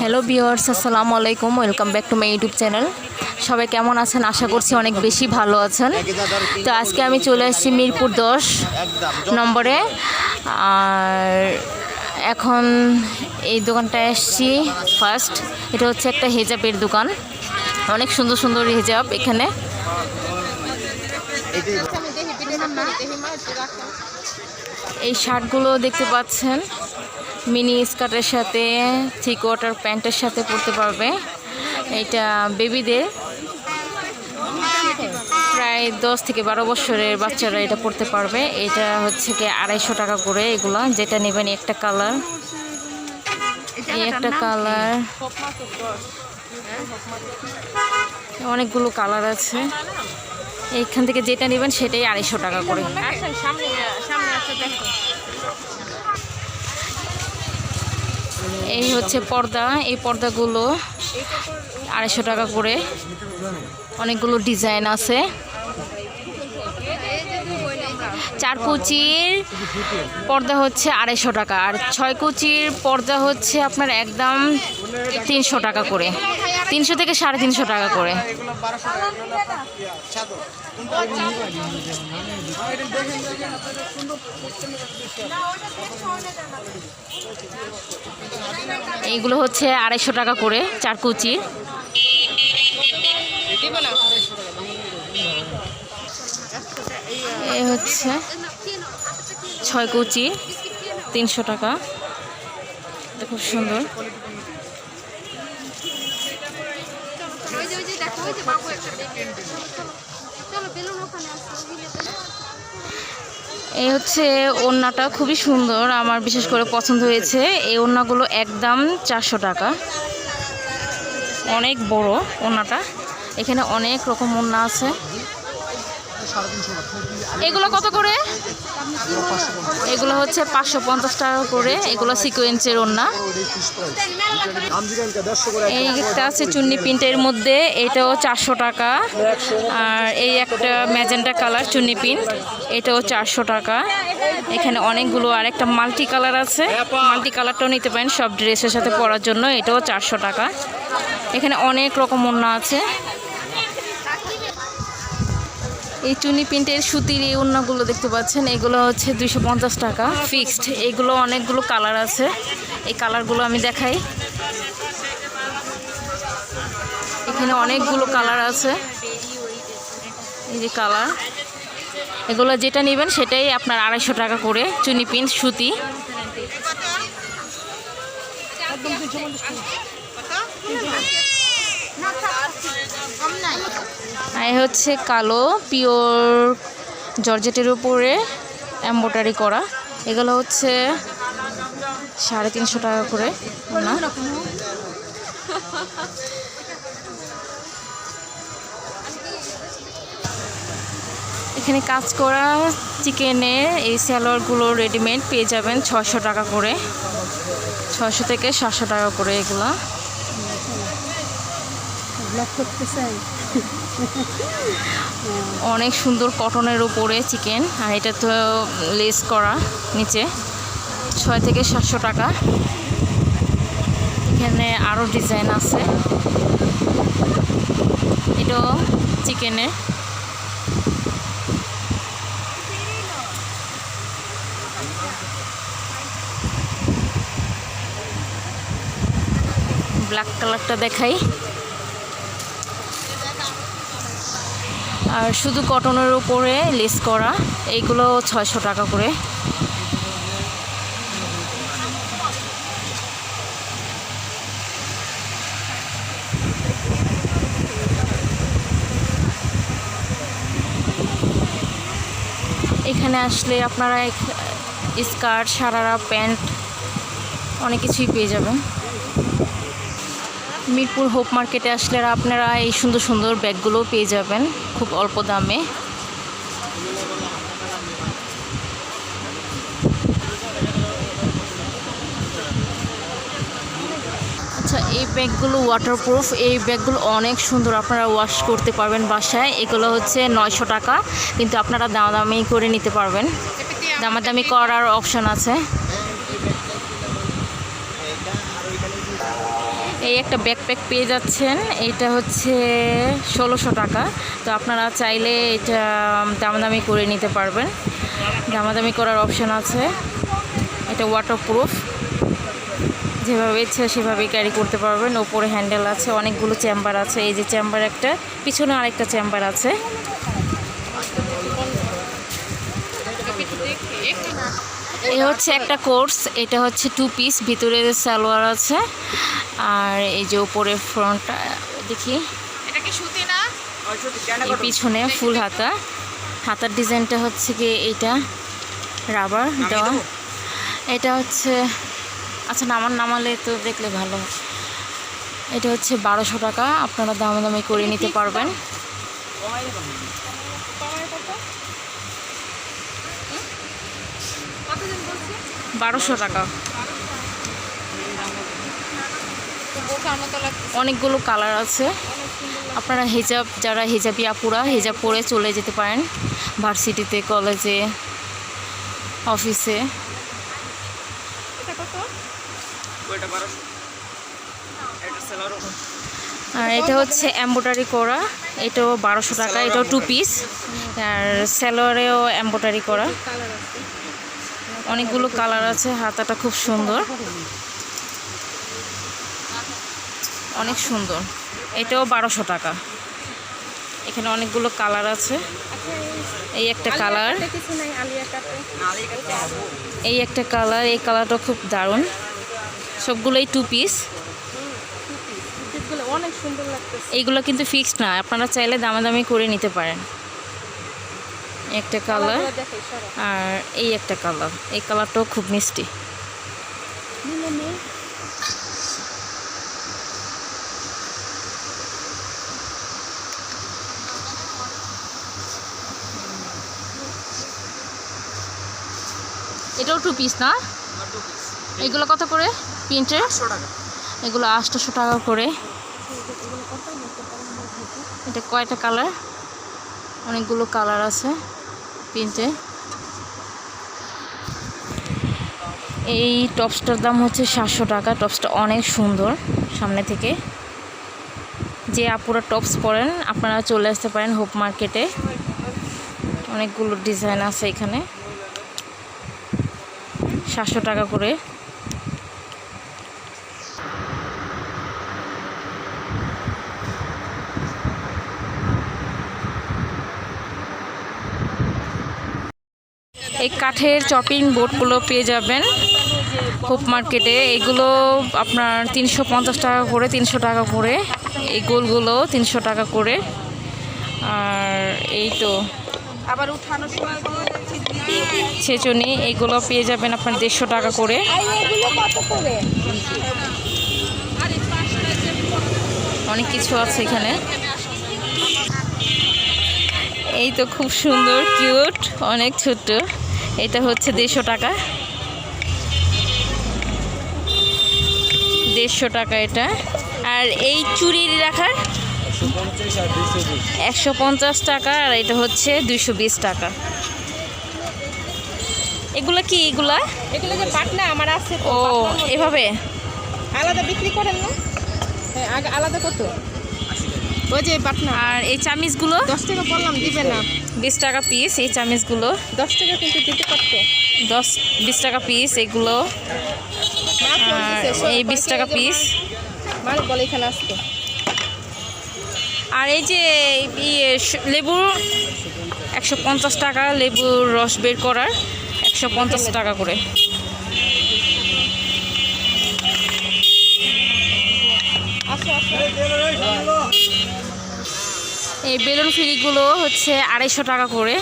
Hello viewers, আসসালামু আলাইকুম। Welcome back to my YouTube channel. সবাই কেমন আছেন? আশা করছি অনেক বেশি ভালো আছেন। তো আজকে আমি চলে আসছি মিরপুর 10 নম্বরে। আর এখন এই দোকানটায় আসছি ফার্স্ট। এটা হচ্ছে একটা হিজাবের দোকান, অনেক সুন্দর সুন্দর হিজাব এখানে। এই শার্টগুলো দেখতে পাচ্ছেন, মিনি স্কার্টের সাথে থ্রি কোয়ার্টার প্যান্টের সাথে পরতে পারবে। এটা বেবিদের, প্রায় 10 থেকে 12 বছরের বাচ্চারা এটা পরতে পারবে। এটা হচ্ছে কি 250 টাকা করে এগুলো। যেটা নেবেন একটা কালার, এই একটা কালার, অনেকগুলো কালার আছে। এইখান থেকে যেটা নেবেন সেটাই 250 টাকা করে। এই হচ্ছে পর্দা, এই পর্দাগুলো 250 টাকা করে। অনেকগুলো ডিজাইন আছে। 4 কুচির পর্দা হচ্ছে 250 টাকা, আর 6 কুচির পর্দা হচ্ছে আপনার একদম 300 টাকা করে, 300 থেকে 350 টাকা করে। এইগুলো হচ্ছে 250 টাকা করে 4 কুচি। এই হচ্ছে 6 কুচি 300 টাকা, খুব সুন্দর। এই হচ্ছে ওড়নাটা, খুবই সুন্দর, আমার বিশেষ করে পছন্দ হয়েছে। এই ওড়নাগুলো একদম 400 টাকা, অনেক বড় ওড়নাটা। এখানে অনেক রকম ওড়না আছে। এগুলো কত করে? এগুলো হচ্ছে 550 টাকা করে। এগুলো সিকোয়েন্সের ওড়না। এইটা আছে চুন্নি প্রিন্টের মধ্যে, এটাও 400 টাকা। আর এই একটা ম্যাজেন্টা কালার চুন্নি প্রিন্ট, এটাও 400 টাকা। এখানে অনেকগুলো, আর একটা মাল্টি কালার আছে, মাল্টি কালারটাও নিতে পারেন সব ড্রেসের সাথে পরার জন্য, এটাও 400 টাকা। এখানে অনেক রকম ওড়না আছে। এই চুনি প্রিন্টের সুতির এই ওড়নাগুলো দেখতে পাচ্ছেন, এগুলো হচ্ছে 250 টাকা ফিক্সড। এগুলো অনেকগুলো কালার আছে, এই কালারগুলো আমি দেখাই। এখানে অনেকগুলো কালার আছে, এই যে কালার। এগুলো যেটা নেবেন সেটাই আপনার 250 টাকা করে, চুনি প্রিন্ট সুতি। এই হচ্ছে কালো পিওর জর্জেটের উপরে এমব্রয়ডারি করা, এগুলো হচ্ছে 350 টাকা করে না। এখানে কাজ করা চিকেনের এই সালোয়ারগুলো রেডিমেড পেয়ে যাবেন 600 টাকা করে, 600 থেকে 700 টাকা করে এগুলো। অনেক সুন্দর কটনের উপরে চিকেন, আর এটা তো লেস করা নিচে, 6 থেকে 700 টাকা। এখানে আরও ডিজাইন আছে, এটাও চিকেনের। ব্ল্যাক কালারটা দেখাই। আর শুধু কটনের উপরে লেস করা, এইগুলো 600 টাকা করে। এখানে আসলে আপনারা স্কার্ট, সারারা, প্যান্ট অনেক কিছুই পেয়ে যাবেন। মিরপুর হোপ মার্কেটে আসলে আপনারা এই সুন্দর সুন্দর ব্যাগগুলোও পেয়ে যাবেন খুব অল্প দামে। আচ্ছা, এই ব্যাগগুলো ওয়াটারপ্রুফ, এই ব্যাগগুলো অনেক সুন্দর, আপনারা ওয়াশ করতে পারবেন বাসায়। এগুলো হচ্ছে 900 টাকা, কিন্তু আপনারা দামাদামি করে নিতে পারবেন, দামাদামি করার অপশান আছে। এই একটা ব্যাকপ্যাক পেয়ে যাচ্ছেন, এইটা হচ্ছে 1600 টাকা। তো আপনারা চাইলে এটা দামাদামি করে নিতে পারবেন, দামাদামি করার অপশান আছে। এটা ওয়াটারপ্রুফ, যেভাবে ইচ্ছা সেভাবেই ক্যারি করতে পারবেন। ওপরে হ্যান্ডেল আছে, অনেকগুলো চেম্বার আছে। এই যে চেম্বার একটা, পিছনে আরেকটা চেম্বার আছে। এই হচ্ছে একটা কোর্স, এটা হচ্ছে 2 পিস, ভিতরে সালোয়ার আছে। আর এই যে উপরে ফ্রন্টটা দেখি, এই পিছনে ফুল হাতা, হাতার ডিজাইনটা হচ্ছে কি এইটা রাবার দেওয়া। এটা হচ্ছে, আচ্ছা নামালে তো দেখলে ভালো। এটা হচ্ছে 1200 টাকা, আপনারা দামাদামি করে নিতে পারবেন। 1200 টাকা। অনেকগুলো কালার আছে। আপনারা হিজাব, যারা হিজাবি আপুরা, হিজাব পরে চলে যেতে পারেন ভার্সিটিতে, কলেজে, অফিসে। আর এটা হচ্ছে এমব্রয়ডারি করা, এটাও 1200 টাকা। এটাও 2 পিস, আর সালোয়ারেও এমব্রয়ডারি করা। অনেকগুলো কালার আছে, হাতাটা খুব সুন্দর, অনেক সুন্দর। এটাও 1200 টাকা। এখানে অনেকগুলো কালার আছে। এই একটা কালার, এই একটা কালার, এই কালারটা খুব দারুণ। সবগুলোই 2 পিস, অনেক সুন্দর লাগতেছে। এইগুলো কিন্তু ফিক্সড না, আপনারা চাইলে দামাদামি করে নিতে পারেন। একটা কালার, আর এই একটা কালার, এই কালারটাও খুব মিষ্টি। এটাও 2 পিস না? এগুলো কত করে প্রিন্টের? এগুলো 800 টাকা করে। এটা কয়টা কালার? অনেকগুলো কালার আছে প্রিন্টে। এই টপসটার দাম হচ্ছে 700 টাকা। টপসটা অনেক সুন্দর সামনে থেকে। যে আপুরা টপস পরেন আপনারা চলে আসতে পারেন হোপ মার্কেটে, অনেকগুলো ডিজাইন আছে এখানে। 700 টাকা করে। এই কাঠের চপিং বোর্ডগুলো পেয়ে যাবেন হোপ মার্কেটে। এগুলো আপনার 350 টাকা করে, 300 টাকা করে। এই গোলগুলো 300 টাকা করে। আর এই তো আবার উঠানোর সময় ছেচনি, এইগুলো পেয়ে যাবেন আপনার 150 টাকা করে। অনেক কিছু আছে এখানে। এই তো খুব সুন্দর, কিউট, অনেক ছোট। এটা হচ্ছে 150 টাকা, 150 টাকা এটা। আর এই চুড়ি রাখার 150 টাকা, আর এটা হচ্ছে 220 টাকা। এগুলা কি? এগুলো যে পাটনা আমার আছে। ও এভাবে আলাদা বিক্রি করেন না? হ্যাঁ, আলাদা কত? ওই যে পাটনা। আর এই চামিচগুলো 10 টাকা বললাম, দিবে না? 20 টাকা পিস এই চামিচগুলো। 10 টাকা কিন্তু দিতে পারতো। 10-20 টাকা পিস এগুলো। এই 20 টাকা পিস। বলে এখানে আসতো। আর এই যে লেবু 150 টাকা, লেবুর রস বের করার 150 টাকা করে। এই বেলুন ফ্রিগুলো হচ্ছে 250 টাকা করে।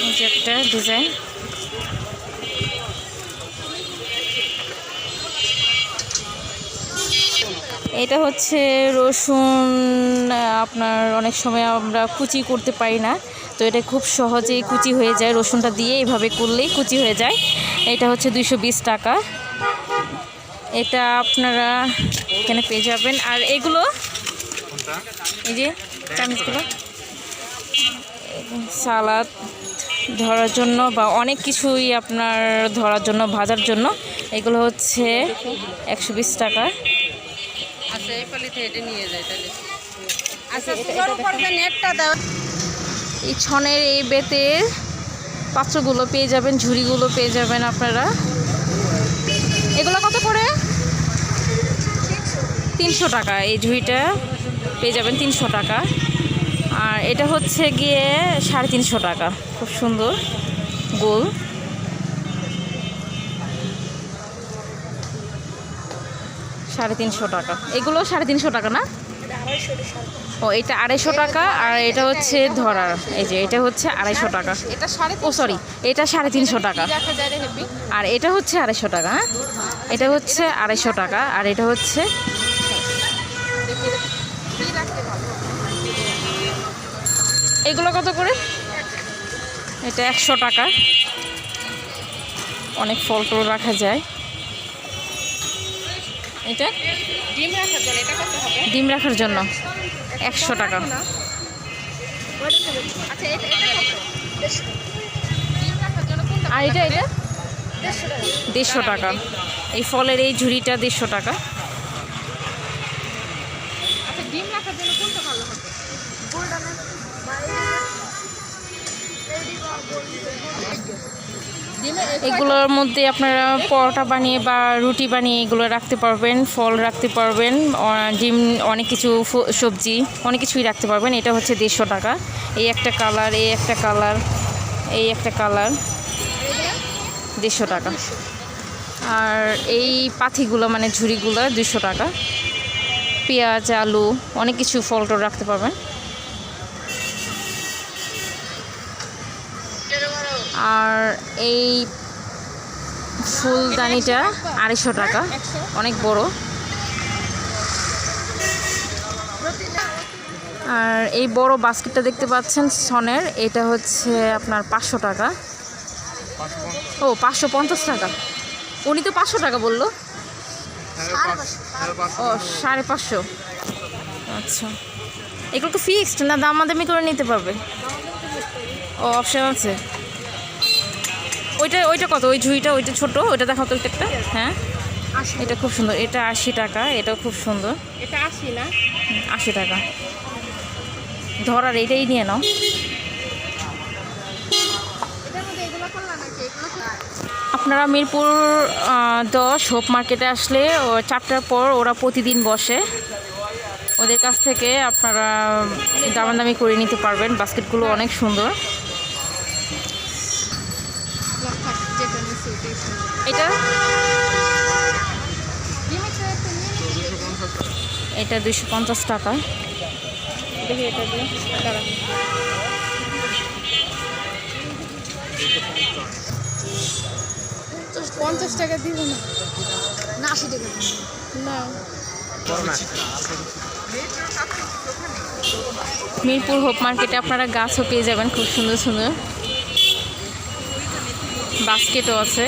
এই যে একটা ডিজাইন। এটা হচ্ছে রসুন, আপনার অনেক সময় আমরা কুচি করতে পারি না, তো এটা খুব সহজেই কুচি হয়ে যায়। রসুনটা দিয়ে এভাবে করলেই কুচি হয়ে যায়। এটা হচ্ছে 220 টাকা। এটা আপনারা এখানে পেয়ে যাবেন। আর এগুলো এই যে চামচগুলো সালাদ ধরার জন্য বা অনেক কিছুই আপনার ধরার জন্য, ভাজার জন্য, এগুলো হচ্ছে 120 টাকা। আচ্ছা এই পালিতে এটা নিয়ে যায় তাহলে। আচ্ছা এই ছনের এই বেতের পাত্রগুলো পেয়ে যাবেন, ঝুড়িগুলো পেয়ে যাবেন আপনারা। এগুলো কত করে? 300 টাকা। এই ঝুড়িটা পেয়ে যাবেন 300 টাকা। আর এটা হচ্ছে গিয়ে 350 টাকা। খুব সুন্দর গোল। সাড়ে 300 টাকা। এগুলো 350 টাকা না? ও এটা 250 টাকা। আর এটা হচ্ছে ধরার, এই যে এটা হচ্ছে 250 টাকা। ও সরি, এটা 350 টাকা। আর এটা হচ্ছে 250 টাকা। এটা হচ্ছে 250 টাকা। আর এটা হচ্ছে এগুলো কত করে? এটা 100 টাকা। অনেক ফল টল রাখা যায়। এটা ডিম রাখার জন্য 100 টাকা। আর এটা 150 টাকা। এই ফলের এই ঝুড়িটা 150 টাকা। এগুলোর মধ্যে আপনারা পরোটা বানিয়ে বা রুটি বানিয়ে এগুলো রাখতে পারবেন, ফল রাখতে পারবেন, ডিম, অনেক কিছু, সবজি, অনেক কিছুই রাখতে পারবেন। এটা হচ্ছে 150 টাকা। এই একটা কালার, এই একটা কালার, এই একটা কালার, 150 টাকা। আর এই পাথিগুলো মানে ঝুড়িগুলো 200 টাকা। পেঁয়াজ, আলু, অনেক কিছু ফল টল রাখতে পারবেন। আর এই ফুলদানিটা 250 টাকা, অনেক বড়। আর এই বড় বাস্কেটটা দেখতে পাচ্ছেন সনের, এটা হচ্ছে আপনার 500 টাকা। ও 550 টাকা। উনি তো 500 টাকা বললো। ও 550। আচ্ছা, এগুলো তো ফিক্সড না দামাদামি করে নিতে পারবে? ও অপশান আছে। ওইটা কত? ওই ঝুড়িটা, ওইটা ছোট, ওইটা দেখাও তো একটা। হ্যাঁ, এটা খুব সুন্দর। এটা 80 টাকা। এটাও খুব সুন্দর। এটা 80 না? 80 টাকা। ধরার এটাই নিয়ে নাও। আপনারা মিরপুর 10 হোপ মার্কেটে আসলে 4টার পর ওরা প্রতিদিন বসে। ওদের কাছ থেকে আপনারা দামাদামি করে নিতে পারবেন। বাস্কেটগুলো অনেক সুন্দর। এটা 250 টাকা। দেখি এটা দিয়ে 50 টাকা দিব না, 80 টাকা না। মিরপুর হোপ মার্কেটে আপনারা গাছও পেয়ে যাবেন খুব সুন্দর সুন্দর। বাস্কেটও আছে।